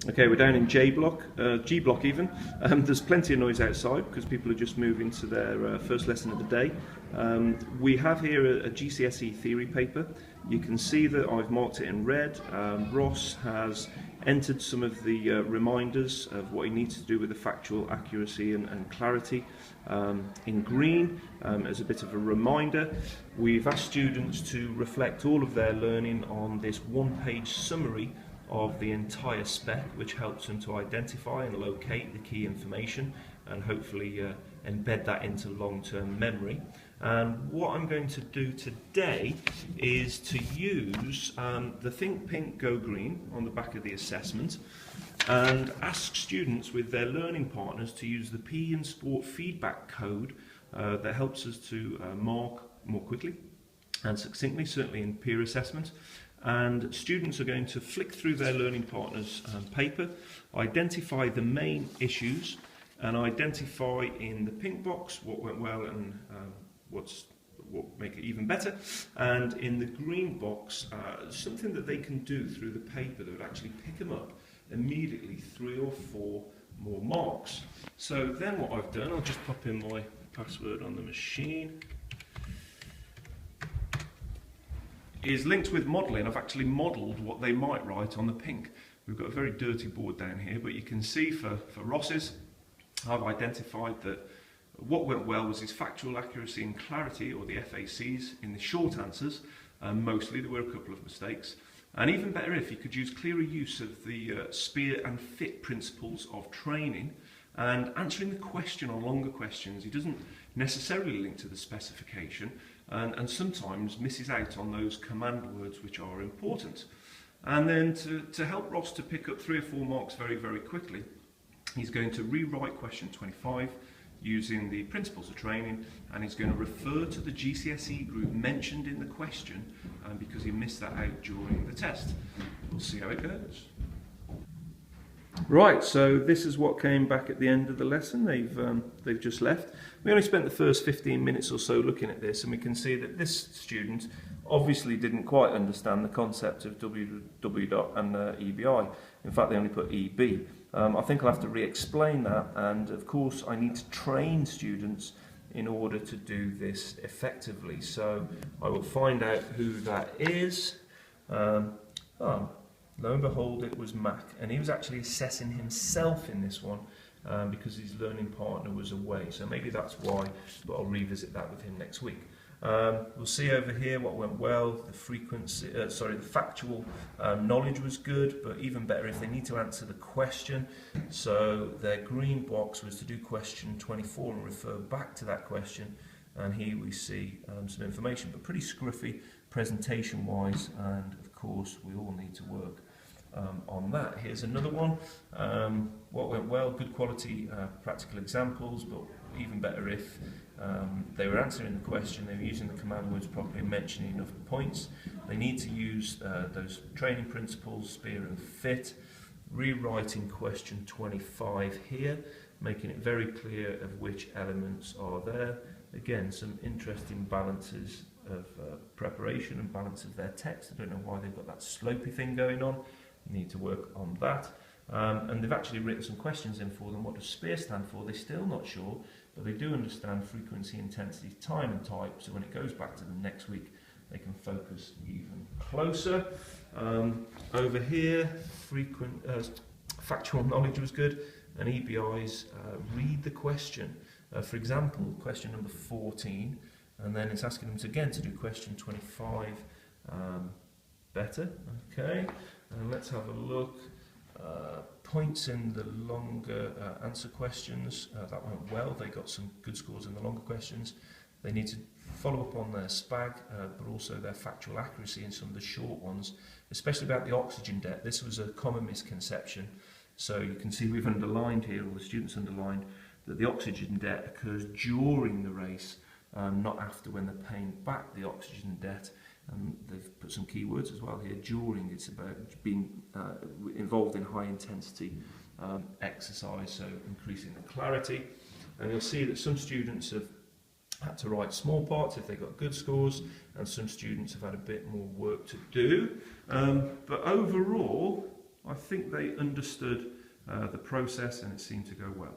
Okay, we're down in J block, G block even. There's plenty of noise outside because people are just moving to their first lesson of the day. We have here a GCSE theory paper. You can see that I've marked it in red. Ross has entered some of the reminders of what he needs to do with the factual accuracy and clarity in green as a bit of a reminder. We've asked students to reflect all of their learning on this one-page summary of the entire spec, which helps them to identify and locate the key information and hopefully embed that into long-term memory. And what I'm going to do today is to use the Think Pink Go Green on the back of the assessment and ask students with their learning partners to use the PE and Sport feedback code that helps us to mark more quickly and succinctly, certainly in peer assessment. And students are going to flick through their learning partners' paper, identify the main issues, and identify in the pink box what went well and what make it even better, and in the green box something that they can do through the paper that would actually pick them up immediately 3 or 4 more marks. So then what I've done, I'll just pop in my password on the machine, is linked with modelling. I've actually modelled what they might write on the pink. We've got a very dirty board down here, but you can see for Ross's, I've identified that what went well was his factual accuracy and clarity, or the FACs, in the short answers. Mostly, there were a couple of mistakes. And even better if he could use clearer use of the SPEAR and FIT principles of training and answering the question on longer questions. He doesn't necessarily link to the specification and sometimes misses out on those command words which are important. And then to help Ross to pick up 3 or 4 marks very, very quickly, he's going to rewrite question 25 using the principles of training, and he's going to refer to the GCSE group mentioned in the question because he missed that out during the test. We'll see how it goes. Right, so this is what came back at the end of the lesson. They've just left. We only spent the first 15 minutes or so looking at this, and we can see that this student obviously didn't quite understand the concept of WW dot and EBI. In fact, they only put EB. I think I'll have to re-explain that, and of course I need to train students in order to do this effectively. So I will find out who that is. Lo and behold, it was Mac, and he was actually assessing himself in this one because his learning partner was away. So maybe that's why, but I'll revisit that with him next week. We'll see over here what went well. The frequency, the factual knowledge was good, but even better if they need to answer the question. So their green box was to do question 24 and refer back to that question. And here we see some information, but pretty scruffy presentation-wise, and of course we all need to work on that. Here's another one. What went well? Good quality practical examples, but even better if they were answering the question, they were using the command words properly and mentioning enough points. They need to use those training principles, SPEAR and FIT, rewriting question 25 here, making it very clear of which elements are there. Again, some interesting balances of preparation and balance of their text. I don't know why they've got that slopey thing going on. You need to work on that. And they've actually written some questions in for them. What does SPEAR stand for? They're still not sure, but they do understand frequency, intensity, time and type. So when it goes back to them next week, they can focus even closer. Over here, factual knowledge was good, and EBI's read the question. For example, question number 14, and then it's asking them again to do question 25 better. Okay, and let's have a look. Points in the longer answer questions, that went well. They got some good scores in the longer questions. They need to follow up on their SPAG, but also their factual accuracy in some of the short ones, especially about the oxygen debt. This was a common misconception. So you can see we've underlined here, or the students underlined, that the oxygen debt occurs during the race, not after, when they're paying back the oxygen debt. And they've put some keywords as well here. During, it's about being involved in high intensity exercise, so increasing the clarity. And you'll see that some students have had to write small parts if they got good scores, and some students have had a bit more work to do. But overall, I think they understood the process and it seemed to go well.